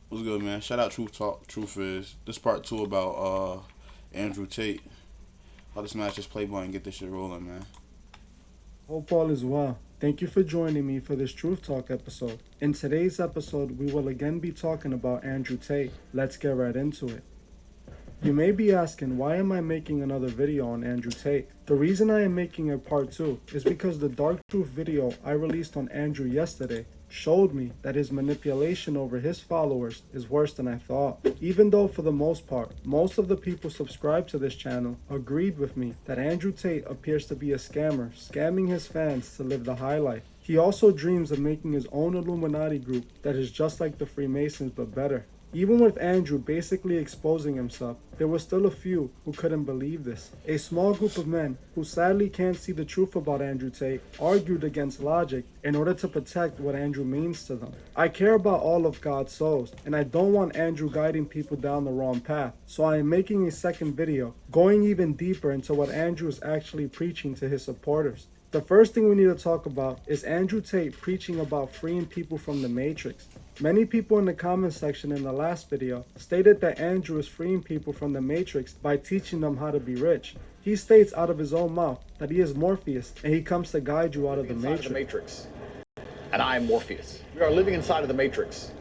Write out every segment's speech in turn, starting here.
What's good, man? Shout out Truth Talk. Truth is. This part two about Andrew Tate. I'll just smash this play button and get this shit rolling, man. Hope all is well. Thank you for joining me for this Truth Talk episode. In today's episode, we will again be talking about Andrew Tate. Let's get right into it. You may be asking, why am I making another video on Andrew Tate? The reason I am making a part 2 is because the Dark Truth video I released on Andrew yesterday showed me that his manipulation over his followers is worse than I thought. Even though for the most part, most of the people subscribed to this channel agreed with me that Andrew Tate appears to be a scammer, scamming his fans to live the high life. He also dreams of making his own Illuminati group that is just like the Freemasons but better. Even with Andrew basically exposing himself, there were still a few who couldn't believe this. A small group of men who sadly can't see the truth about Andrew Tate argued against logic in order to protect what Andrew means to them. I care about all of God's souls, and I don't want Andrew guiding people down the wrong path, so I am making a second video, going even deeper into what Andrew is actually preaching to his supporters. The first thing we need to talk about is Andrew Tate preaching about freeing people from the Matrix. Many people in the comment section in the last video stated that Andrew is freeing people from the Matrix by teaching them how to be rich. He states out of his own mouth that he is Morpheus and he comes to guide you out of the Matrix. And I am Morpheus. We are living inside of the Matrix,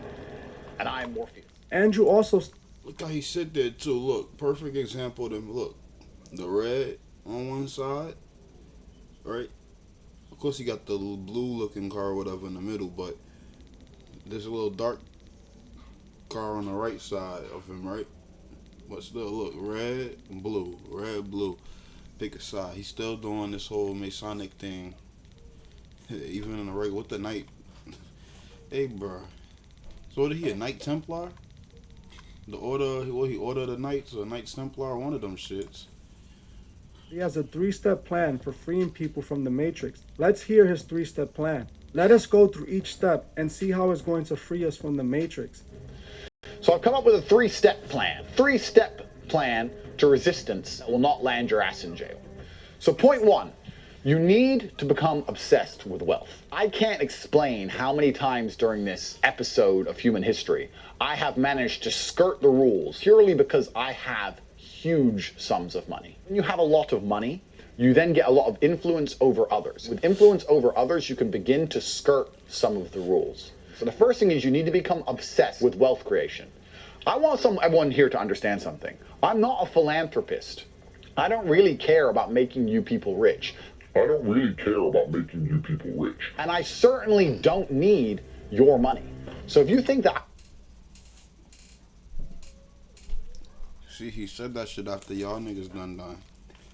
and I am Morpheus. Andrew also... Look how he sit there too. Look, perfect example of them. Look, the red on one side, right? Of course, he got the blue-looking car or whatever in the middle, but there's a little dark car on the right side of him, right? But still, look, red, blue. Pick a side. He's still doing this whole Masonic thing, even in the regular with the Knight. Hey, bro. So what, he a Knight Templar? The order, he order the Knights or Knights Templar, one of them shits. He has a 3-step plan for freeing people from the Matrix. Let's hear his 3-step plan. Let us go through each step and see how it's going to free us from the Matrix. So I've come up with a 3-step plan. 3-step plan to resistance that will not land your ass in jail. So point 1, you need to become obsessed with wealth. I can't explain how many times during this episode of human history I have managed to skirt the rules purely because I have huge sums of money. When you have a lot of money, you then get a lot of influence over others. With influence over others, you can begin to skirt some of the rules. So the first thing is you need to become obsessed with wealth creation. I want everyone here to understand something. I'm not a philanthropist. I don't really care about making you people rich. And I certainly don't need your money. So if you think that... See, he said that shit after y'all niggas done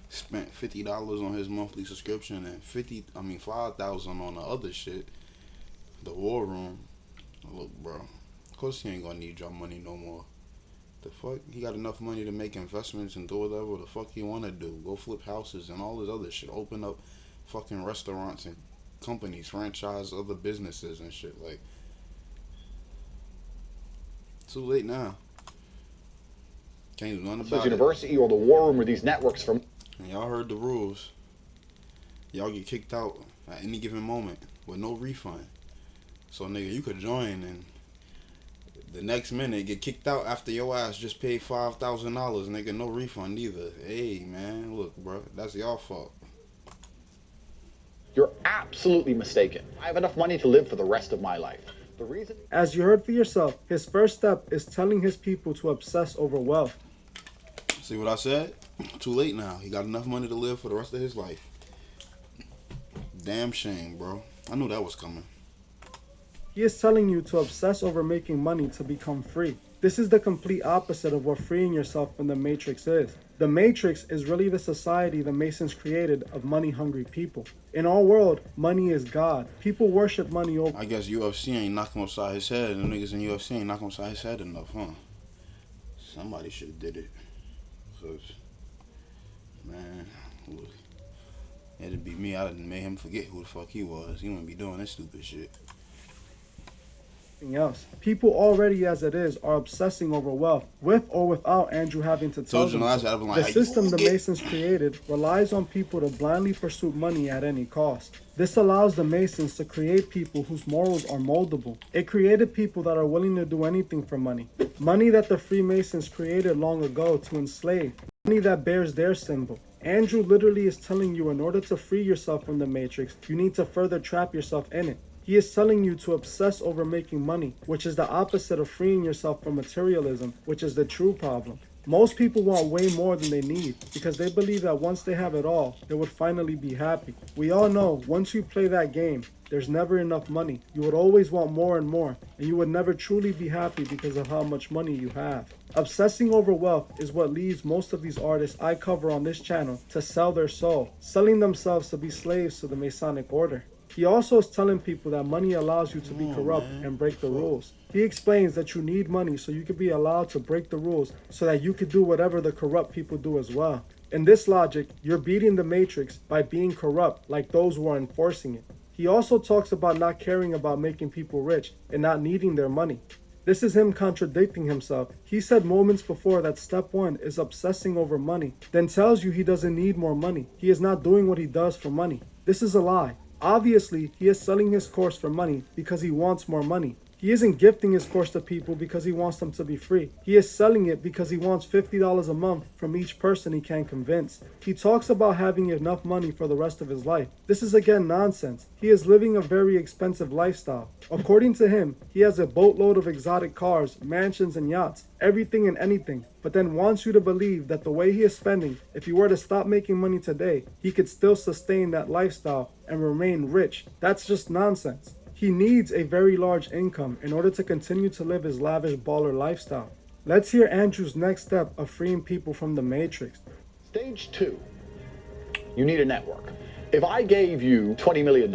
spent $50 on his monthly subscription and $5,000 on the other shit. The War Room. Look, bro. Of course he ain't gonna need your money no more. The fuck? He got enough money to make investments and do whatever the fuck he wanna do. Go flip houses and all this other shit. Open up fucking restaurants and companies, franchise other businesses and shit. Like, too late now. Can't do nothing about it. University or the War Room or these networks from... And y'all heard the rules. Y'all get kicked out at any given moment with no refund. So nigga, you could join and the next minute get kicked out after your ass just paid $5,000, nigga, no refund either. Hey man, look bro, that's y'all fault. You're absolutely mistaken. I have enough money to live for the rest of my life. The reason... As you heard for yourself, his first step is telling his people to obsess over wealth. See what I said? Too late now. He got enough money to live for the rest of his life. Damn shame, bro. I knew that was coming. He is telling you to obsess over making money to become free. This is the complete opposite of what freeing yourself from the Matrix is. The Matrix is really the society the Masons created of money-hungry people. In our world, money is God. People worship money over... I guess UFC ain't knocking him upside his head, and the niggas in UFC ain't knocking him upside his head enough, huh? Somebody should have did it. Cause, man, look, it'd be me. I done made him forget who the fuck he was. He wouldn't be doing this stupid shit. else. People already as it is are obsessing over wealth, with or without Andrew having to tell Told you them last so. time, I've been The like, hey, system you the get. Masons created relies on people to blindly pursue money at any cost. This allows the Masons to create people whose morals are moldable. It created people that are willing to do anything for money. Money that the Freemasons created long ago to enslave. Money that bears their symbol. Andrew literally is telling you in order to free yourself from the matrix, you need to further trap yourself in it. He is telling you to obsess over making money, which is the opposite of freeing yourself from materialism, which is the true problem. Most people want way more than they need because they believe that once they have it all, they would finally be happy. We all know once you play that game, there's never enough money. You would always want more and more, and you would never truly be happy because of how much money you have. Obsessing over wealth is what leads most of these artists I cover on this channel to sell their soul, selling themselves to be slaves to the Masonic order. He also is telling people that money allows you to be corrupt and break the rules. He explains that you need money so you can be allowed to break the rules so that you can do whatever the corrupt people do as well. In this logic, you're beating the matrix by being corrupt like those who are enforcing it. He also talks about not caring about making people rich and not needing their money. This is him contradicting himself. He said moments before that step one is obsessing over money, then tells you he doesn't need more money. He is not doing what he does for money. This is a lie. Obviously, he is selling his course for money because he wants more money. He isn't gifting his course to people because he wants them to be free. He is selling it because he wants $50 a month from each person he can convince. He talks about having enough money for the rest of his life. This is again nonsense. He is living a very expensive lifestyle. According to him, he has a boatload of exotic cars, mansions and yachts, everything and anything, but then wants you to believe that the way he is spending, if he were to stop making money today, he could still sustain that lifestyle and remain rich. That's just nonsense. He needs a very large income in order to continue to live his lavish baller lifestyle. Let's hear Andrew's next step of freeing people from the matrix. Stage two, you need a network. If I gave you $20 million,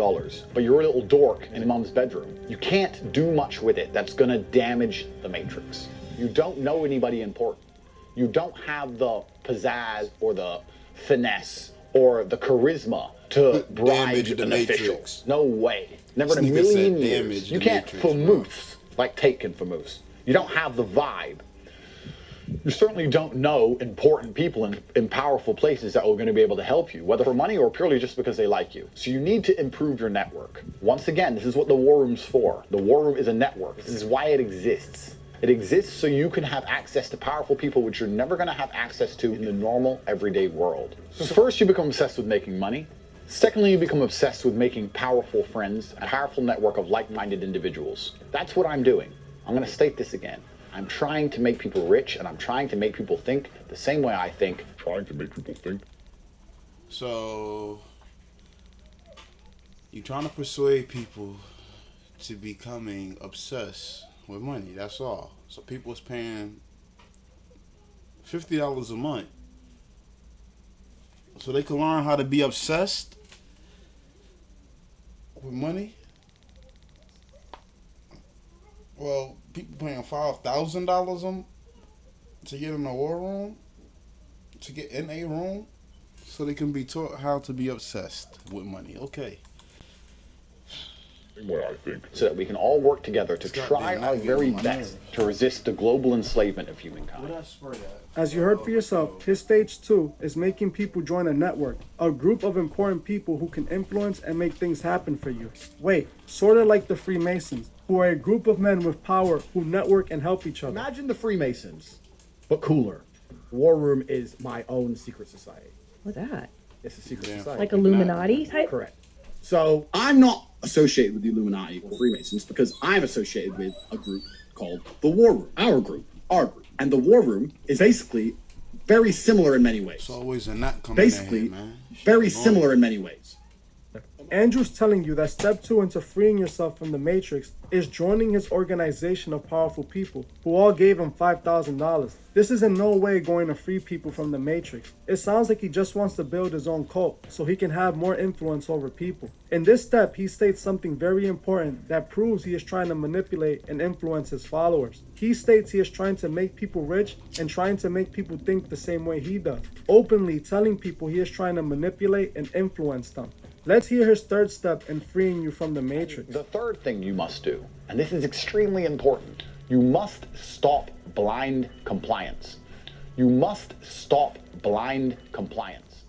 but you're a little dork in mom's bedroom, you can't do much with it. That's gonna damage the matrix. You don't know anybody important. You don't have the pizzazz or the finesse or the charisma to bribe an official. No way. Never in a million years. You can't famoose like Tate can famoose. You don't have the vibe. You certainly don't know important people in powerful places that are going to be able to help you, whether for money or purely just because they like you. So you need to improve your network. Once again, this is what the War Room's for. The War Room is a network. This is why it exists. It exists so you can have access to powerful people which you're never going to have access to in the normal, everyday world. So first, you become obsessed with making money. Secondly, you become obsessed with making powerful friends, a powerful network of like-minded individuals. That's what I'm doing. I'm going to state this again. I'm trying to make people rich, and I'm trying to make people think the same way I think. Trying to make people think. So, you're trying to persuade people to becoming obsessed with money. That's all. So people's paying $50 a month so they can learn how to be obsessed with money. Well, people paying $5,000 to get in a war room, to get in a room, so they can be taught how to be obsessed with money. Okay. What I think. So that we can all work together to try our very best to resist the global enslavement of humankind. As you heard for yourself, his stage 2 is making people join a network, a group of important people who can influence and make things happen for you. Wait, sort of like the Freemasons, who are a group of men with power who network and help each other. Imagine the Freemasons, but cooler. War Room is my own secret society. What's that? It's a secret society. Like Illuminati type? Correct. So I'm not associated with the Illuminati or Freemasons because I'm associated with a group called the War Room, our group. And the War Room is basically very similar in many ways. It's always a knot coming Basically, in here, man. very similar in many ways. Andrew's telling you that step 2 into freeing yourself from the matrix is joining his organization of powerful people who all gave him $5,000. This is in no way going to free people from the matrix. It sounds like he just wants to build his own cult so he can have more influence over people. In this step, he states something very important that proves he is trying to manipulate and influence his followers. He states he is trying to make people rich and trying to make people think the same way he does, openly telling people he is trying to manipulate and influence them. Let's hear his third step in freeing you from the matrix. The third thing you must do, and this is extremely important, you must stop blind compliance. You must stop blind compliance.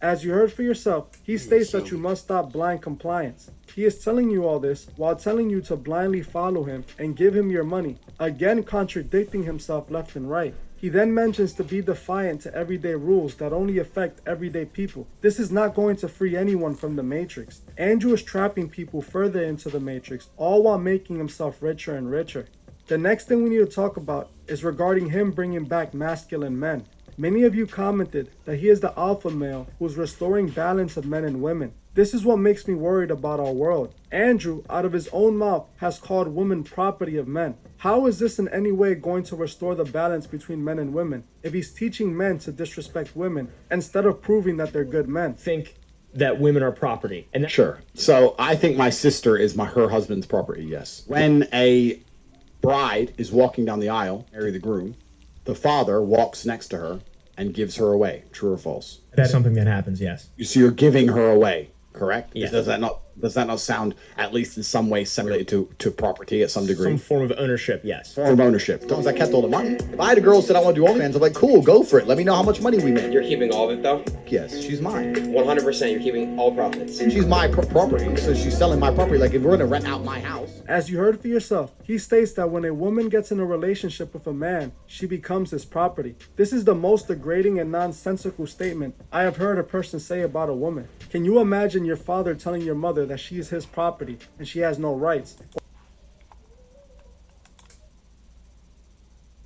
As you heard for yourself, he states that you must stop blind compliance. He is telling you all this while telling you to blindly follow him and give him your money, again contradicting himself left and right. He then mentions to be defiant to everyday rules that only affect everyday people. This is not going to free anyone from the matrix. Andrew is trapping people further into the matrix, all while making himself richer and richer. The next thing we need to talk about is regarding him bringing back masculine men. Many of you commented that he is the alpha male who's restoring balance of men and women. This is what makes me worried about our world. Andrew, out of his own mouth, has called women property of men. How is this in any way going to restore the balance between men and women if he's teaching men to disrespect women instead of proving that they're good men? Think that women are property. And Sure. So I think my sister is her husband's property, yes. When a bride is walking down the aisle, marry the groom, the father walks next to her and gives her away. True or false? that's something that happens, yes. So you're giving her away, correct? Yes. Does that not sound at least in some way similar to property at some degree? Some form of ownership, yes. Form of ownership. As long as I kept all the money. If I had a girl who said I want to do OnlyFans, I'm like, cool, go for it. Let me know how much money we made. You're keeping all of it though? Yes, she's mine. 100%, you're keeping all profits. She's my property, so she's selling my property. Like if we're gonna rent out my house. As you heard for yourself, he states that when a woman gets in a relationship with a man, she becomes his property. This is the most degrading and nonsensical statement I have heard a person say about a woman. Can you imagine your father telling your mother that she is his property and she has no rights?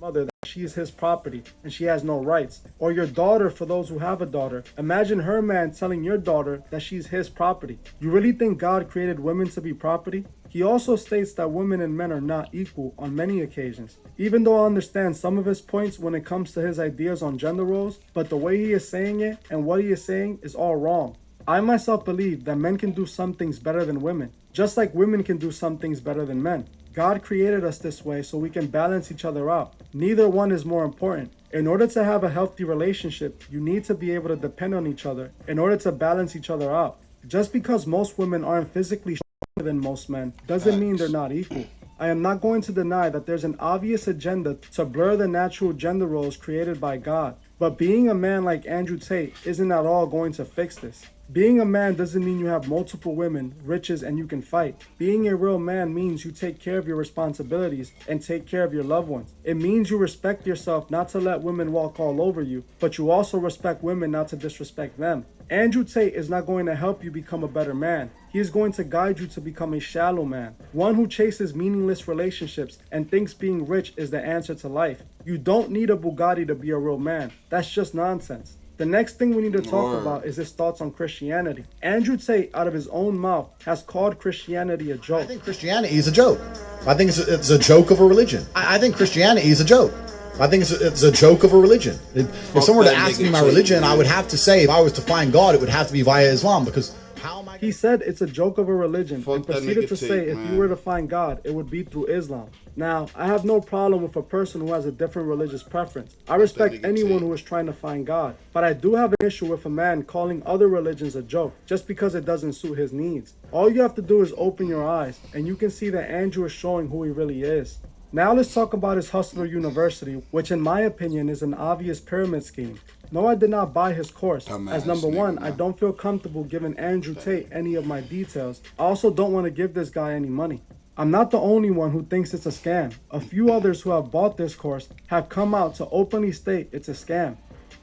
Mother that she is his property and she has no rights. Or your daughter, for those who have a daughter, imagine her man telling your daughter that she's his property. You really think God created women to be property? He also states that women and men are not equal on many occasions. Even though I understand some of his points when it comes to his ideas on gender roles, but the way he is saying it and what he is saying is all wrong. I myself believe that men can do some things better than women, just like women can do some things better than men. God created us this way so we can balance each other out. Neither one is more important. In order to have a healthy relationship, you need to be able to depend on each other in order to balance each other out. Just because most women aren't physically stronger than most men doesn't mean they're not equal. I am not going to deny that there's an obvious agenda to blur the natural gender roles created by God. But being a man like Andrew Tate isn't at all going to fix this. Being a man doesn't mean you have multiple women, riches, and you can fight. Being a real man means you take care of your responsibilities and take care of your loved ones. It means you respect yourself not to let women walk all over you, but you also respect women not to disrespect them. Andrew Tate is not going to help you become a better man. He is going to guide you to become a shallow man, one who chases meaningless relationships and thinks being rich is the answer to life. You don't need a Bugatti to be a real man. That's just nonsense. The next thing we need to talk about is his thoughts on Christianity. Andrew Tate, out of his own mouth, has called Christianity a joke. I think Christianity is a joke. I think it's a joke of a religion. I think Christianity is a joke. I think it's a joke of a religion. If someone were to ask me my religion, I would have to say, if I was to find God, it would have to be via Islam, because how am I... He said it's a joke of a religion and proceeded to say if man. you were to find God, it would be through Islam. Now, I have no problem with a person who has a different religious preference. I respect anyone who is trying to find God. But I do have an issue with a man calling other religions a joke just because it doesn't suit his needs. All you have to do is open your eyes and you can see that Andrew is showing who he really is. Now let's talk about his Hustler University, which in my opinion is an obvious pyramid scheme. No, I did not buy his course, as number one, I don't feel comfortable giving Andrew Tate any of my details. I also don't want to give this guy any money. I'm not the only one who thinks it's a scam. A few others who have bought this course have come out to openly state it's a scam.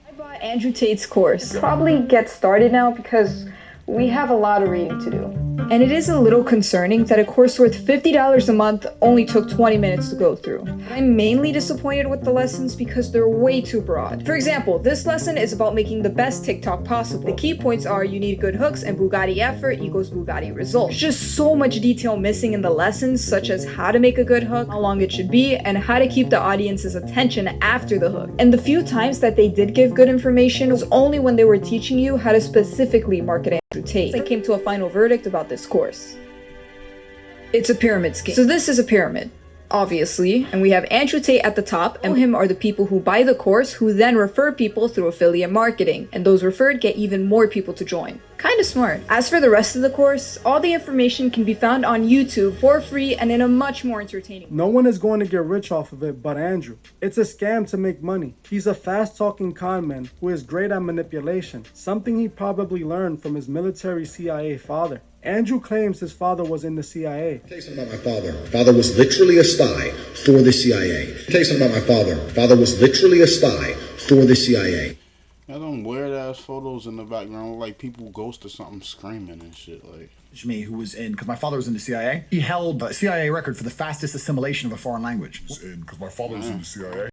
I bought Andrew Tate's course. Probably get started now because we have a lot of reading to do. And it is a little concerning that a course worth $50 a month only took 20 minutes to go through. I'm mainly disappointed with the lessons because they're way too broad. For example, this lesson is about making the best TikTok possible. The key points are you need good hooks and Bugatti effort equals Bugatti result. There's just so much detail missing in the lessons, such as how to make a good hook, how long it should be, and how to keep the audience's attention after the hook. And the few times that they did give good information was only when they were teaching you how to specifically market Andrew Tate. They came to a final verdict about this course. It's a pyramid scheme. So this is a pyramid. obviously, and we have Andrew Tate at the top, and him are the people who buy the course, who then refer people through affiliate marketing, and those referred get even more people to join. Kinda smart. As for the rest of the course, all the information can be found on YouTube for free and in a much more entertaining way. No one is going to get rich off of it but Andrew. It's a scam to make money. He's a fast-talking con man who is great at manipulation, something he probably learned from his military CIA father. Andrew claims his father was in the CIA. I'll tell you something about my father. Father was literally a spy for the CIA. I'll tell you something about my father. Father was literally a spy for the CIA. Got them weird ass photos in the background, like people ghost or something screaming and shit. Like Me, who was in, because my father was in the CIA. He held a CIA record for the fastest assimilation of a foreign language. Because my father was in the CIA.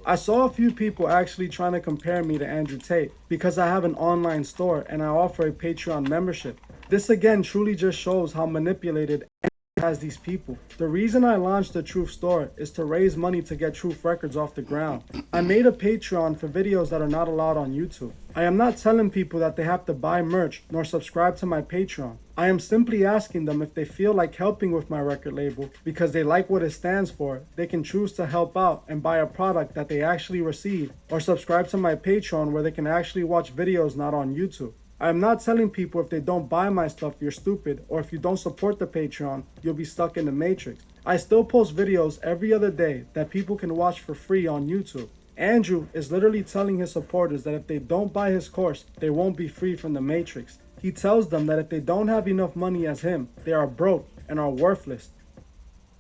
I saw a few people actually trying to compare me to Andrew Tate because I have an online store and I offer a Patreon membership. This again truly just shows how manipulated Andrew has these people. The reason I launched the Truth Store is to raise money to get Truth Records off the ground. I made a Patreon for videos that are not allowed on YouTube. I am not telling people that they have to buy merch nor subscribe to my Patreon. I am simply asking them if they feel like helping with my record label because they like what it stands for, they can choose to help out and buy a product that they actually receive, or subscribe to my Patreon where they can actually watch videos not on YouTube. I am not telling people if they don't buy my stuff you're stupid, or if you don't support the Patreon you'll be stuck in the matrix. I still post videos every other day that people can watch for free on YouTube. Andrew is literally telling his supporters that if they don't buy his course, they won't be free from the matrix. He tells them that if they don't have enough money as him, they are broke and are worthless.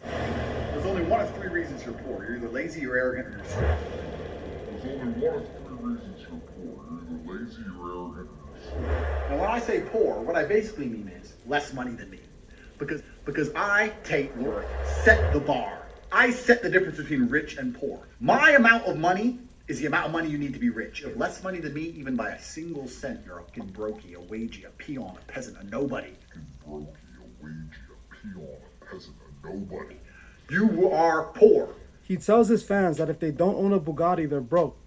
There's only one of three reasons you're poor. You're either lazy, you're arrogant, or you're stupid. There's only one of three reasons you're poor. You're either lazy, you're arrogant, or you're stupid. Now, when I say poor, what I basically mean is less money than me. Because I, Tate, set the bar. I set the difference between rich and poor. My amount of money is the amount of money you need to be rich. You have less money than me, even by a single cent, you're a fucking brokey, a wagey, a peon, a peasant, a nobody. A brokey, a wagey, a peon, a peasant, a nobody. You are poor. He tells his fans that if they don't own a Bugatti, they're broke.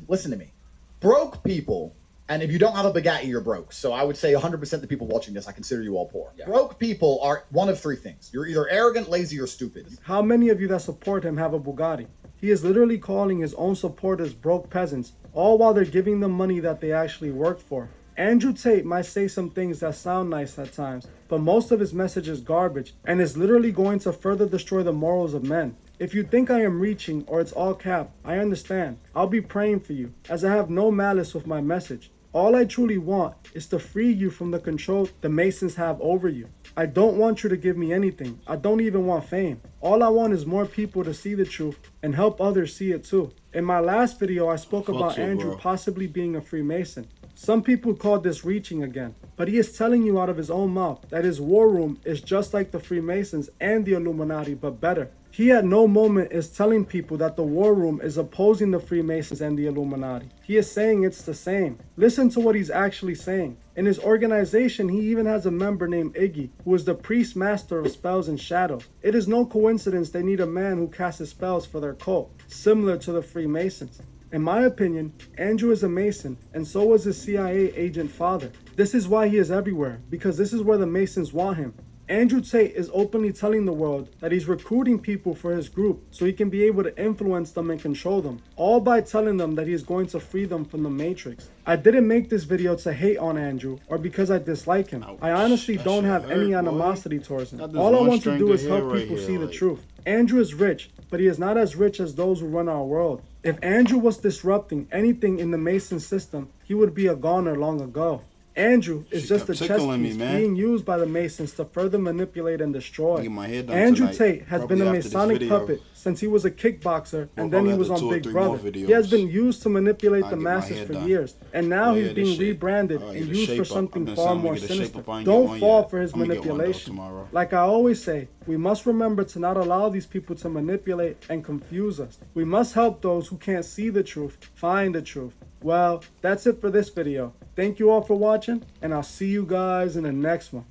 Listen to me. Broke people, and if you don't have a Bugatti, you're broke. So I would say 100% of the people watching this, I consider you all poor. Yeah. Broke people are one of three things. You're either arrogant, lazy, or stupid. How many of you that support him have a Bugatti? He is literally calling his own supporters broke peasants, all while they're giving them money that they actually worked for. Andrew Tate might say some things that sound nice at times, but most of his message is garbage and is literally going to further destroy the morals of men. If you think I am reaching or it's all cap, I understand. I'll be praying for you, as I have no malice with my message. All I truly want is to free you from the control the Masons have over you. I don't want you to give me anything. I don't even want fame. All I want is more people to see the truth and help others see it too. In my last video, I spoke about Andrew possibly being a Freemason. Some people called this reaching again, but he is telling you out of his own mouth that his war room is just like the Freemasons and the Illuminati, but better. He at no moment is telling people that the war room is opposing the Freemasons and the Illuminati. He is saying it's the same. Listen to what he's actually saying. In his organization, he even has a member named Iggy, who is the priest master of spells and shadows. It is no coincidence they need a man who casts spells for their cult, similar to the Freemasons. In my opinion, Andrew is a Mason, and so was his CIA agent father. This is why he is everywhere, because this is where the Masons want him. Andrew Tate is openly telling the world that he's recruiting people for his group so he can be able to influence them and control them, all by telling them that he is going to free them from the Matrix. I didn't make this video to hate on Andrew or because I dislike him. I honestly don't have any animosity towards him. All I want to do is help people see the truth. Andrew is rich, but he is not as rich as those who run our world. If Andrew was disrupting anything in the Mason system, he would be a goner long ago. Andrew is just a chess piece being used by the Masons to further manipulate and destroy. Andrew Tate has been a Masonic puppet since he was a kickboxer and then he was on Big Brother. He has been used to manipulate the masses for years, and now he's being rebranded and used for something far more sinister. Don't fall for his manipulation. Like I always say, we must remember to not allow these people to manipulate and confuse us. We must help those who can't see the truth find the truth. Well, that's it for this video. Thank you all for watching, and I'll see you guys in the next one.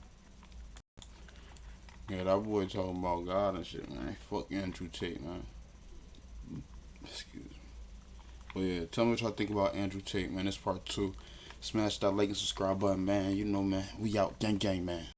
Yeah, that boy talking about God and shit, man. Fuck Andrew Tate, man. Excuse me. Well, yeah, tell me what y'all think about Andrew Tate, man. This part 2. Smash that like and subscribe button, man. You know, man. We out. Gang, gang, man.